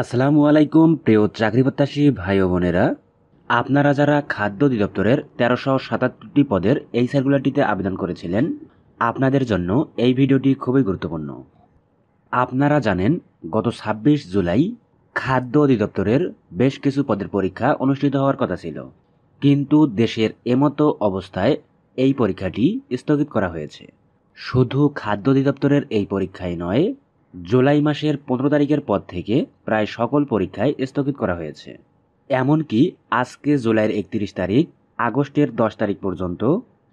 আসসালামু আলাইকুম প্রিয় চাকরি প্রত্যাশী ভাই ও বোনেরা, আপনারা যারা খাদ্য অধিদপ্তরের ১৩৭৭টি পদের এই সার্কুলারটিতে আবেদন করেছিলেন, আপনাদের জন্য এই ভিডিওটি খুবই গুরুত্বপূর্ণ। আপনারা জানেন গত ২৬ জুলাই খাদ্য অধিদপ্তরের বেশ কিছু পদের পরীক্ষা অনুষ্ঠিত হওয়ার কথা ছিল, কিন্তু দেশের এমতো অবস্থায় এই পরীক্ষাটি স্থগিত করা হয়েছে। শুধু খাদ্য অধিদপ্তরের এই পরীক্ষাই নয়, জুলাই মাসের ১৫ তারিখের পর থেকে প্রায় সকল পরীক্ষায় স্থগিত করা হয়েছে। এমনকি আজকে জুলাইয়ের ৩১ তারিখ, আগস্টের ১০ তারিখ পর্যন্ত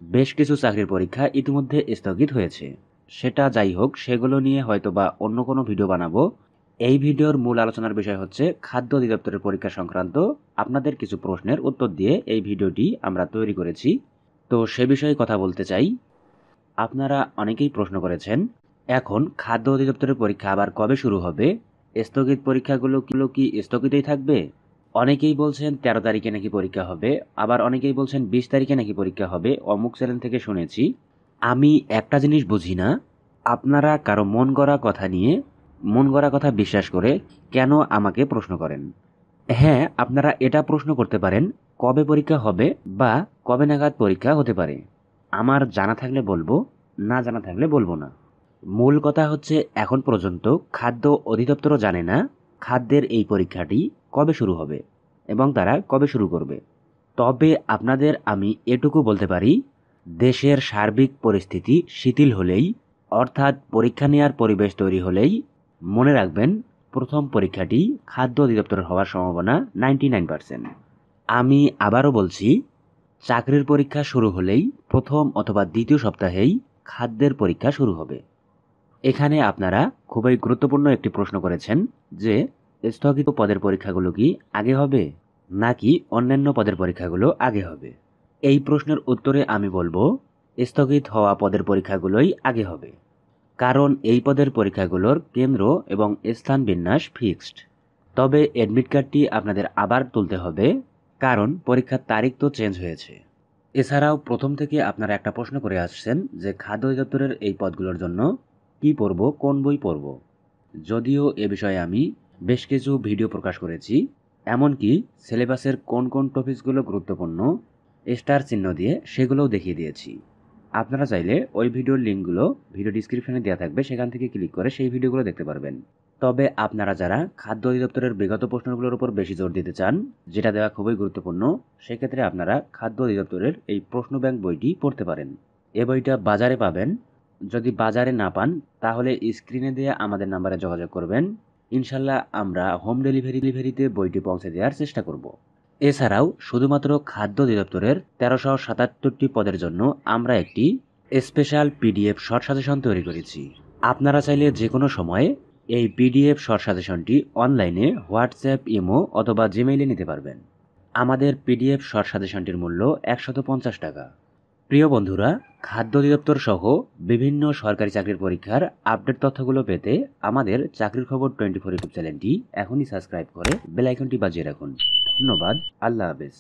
বেশ কিছু চাকরির পরীক্ষা ইতিমধ্যে স্থগিত হয়েছে। সেটা যাই হোক, সেগুলো নিয়ে হয়তোবা অন্য কোনো ভিডিও বানাবো। এই ভিডিওর মূল আলোচনার বিষয় হচ্ছে খাদ্য অধিদপ্তরের পরীক্ষা সংক্রান্ত আপনাদের কিছু প্রশ্নের উত্তর দিয়ে এই ভিডিওটি আমরা তৈরি করেছি। তো সে বিষয়ে কথা বলতে চাই। আপনারা অনেকেই প্রশ্ন করেছেন, এখন খাদ্য অধিদপ্তরের পরীক্ষা আবার কবে শুরু হবে? স্থগিত পরীক্ষাগুলো কি স্থগিতই থাকবে? অনেকেই বলছেন ১৩ তারিখে নাকি পরীক্ষা হবে, আবার অনেকেই বলছেন ২০ তারিখে নাকি পরীক্ষা হবে, অমুক চ্যানেল থেকে শুনেছি। আমি একটা জিনিস বুঝি না, আপনারা কারো মন গড়া কথা নিয়ে, মন গড়া কথা বিশ্বাস করে কেন আমাকে প্রশ্ন করেন? হ্যাঁ, আপনারা এটা প্রশ্ন করতে পারেন, কবে পরীক্ষা হবে বা কবে নাগাদ পরীক্ষা হতে পারে। আমার জানা থাকলে বলবো, না জানা থাকলে বলবো না। মূল কথা হচ্ছে, এখন পর্যন্ত খাদ্য অধিদপ্তরও জানে না খাদ্যের এই পরীক্ষাটি কবে শুরু হবে এবং তারা কবে শুরু করবে। তবে আপনাদের আমি এটুকু বলতে পারি, দেশের সার্বিক পরিস্থিতি শিথিল হলেই, অর্থাৎ পরীক্ষা নেওয়ার পরিবেশ তৈরি হলেই, মনে রাখবেন প্রথম পরীক্ষাটি খাদ্য অধিদপ্তরের হওয়ার সম্ভাবনা 99%। আমি আবারও বলছি, চাকরির পরীক্ষা শুরু হলেই প্রথম অথবা দ্বিতীয় সপ্তাহেই খাদ্যের পরীক্ষা শুরু হবে। এখানে আপনারা খুবই গুরুত্বপূর্ণ একটি প্রশ্ন করেছেন যে, স্থগিত পদের পরীক্ষাগুলো কি আগে হবে নাকি অন্যান্য পদের পরীক্ষাগুলো আগে হবে? এই প্রশ্নের উত্তরে আমি বলবো, স্থগিত হওয়া পদের পরীক্ষাগুলোই আগে হবে। কারণ এই পদের পরীক্ষাগুলোর কেন্দ্র এবং স্থান বিন্যাস ফিক্সড। তবে অ্যাডমিট কার্ডটি আপনাদের আবার তুলতে হবে, কারণ পরীক্ষার তারিখ তো চেঞ্জ হয়েছে। এছাড়াও প্রথম থেকে আপনারা একটা প্রশ্ন করে আসছেন যে, খাদ্য অধিদপ্তরের এই পদগুলোর জন্য কি পড়ব, কোন বই পড়ব। যদিও এ বিষয়ে আমি বেশ কিছু ভিডিও প্রকাশ করেছি, এমনকি সিলেবাসের কোন কোন টপিকসগুলো গুরুত্বপূর্ণ স্টার চিহ্ন দিয়ে সেগুলোও দেখিয়ে দিয়েছি। আপনারা চাইলে ওই ভিডিওর লিঙ্কগুলো ভিডিও ডিসক্রিপশনে দেওয়া থাকবে, সেখান থেকে ক্লিক করে সেই ভিডিওগুলো দেখতে পারবেন। তবে আপনারা যারা খাদ্য অধিদপ্তরের বিগত প্রশ্নগুলোর উপর বেশি জোর দিতে চান, যেটা দেওয়া খুবই গুরুত্বপূর্ণ, সেক্ষেত্রে আপনারা খাদ্য অধিদপ্তরের এই প্রশ্ন ব্যাংক বইটি পড়তে পারেন। এ বইটা বাজারে পাবেন। যদি বাজারে না পান, তাহলে স্ক্রিনে দেওয়া আমাদের নাম্বারে যোগাযোগ করবেন। ইনশাল্লাহ আমরা হোম ডেলিভারিতে বইটি পৌঁছে দেওয়ার চেষ্টা করব। এছাড়াও শুধুমাত্র খাদ্য অধিদপ্তরের ১৩৭৭টি পদের জন্য আমরা একটি স্পেশাল পিডিএফ শর্ট সাজেশন তৈরি করেছি। আপনারা চাইলে যে কোনো সময়ে এই পিডিএফ শর্ট সাজেশনটি অনলাইনে হোয়াটসঅ্যাপ, ইমো অথবা জিমেইলে নিতে পারবেন। আমাদের পিডিএফ শর্ট সাজেশনটির মূল্য ১৫০ টাকা। প্রিয় বন্ধুরা, খাদ্য অধিদপ্তর সহ বিভিন্ন সরকারি চাকরির পরীক্ষার আপডেট তথ্যগুলো পেতে আমাদের চাকরির খবর 24 ইউটিউব চ্যানেলটি এখনই সাবস্ক্রাইব করে বেল আইকনটি বাজিয়ে রাখুন। ধন্যবাদ। আল্লাহ হাফেজ।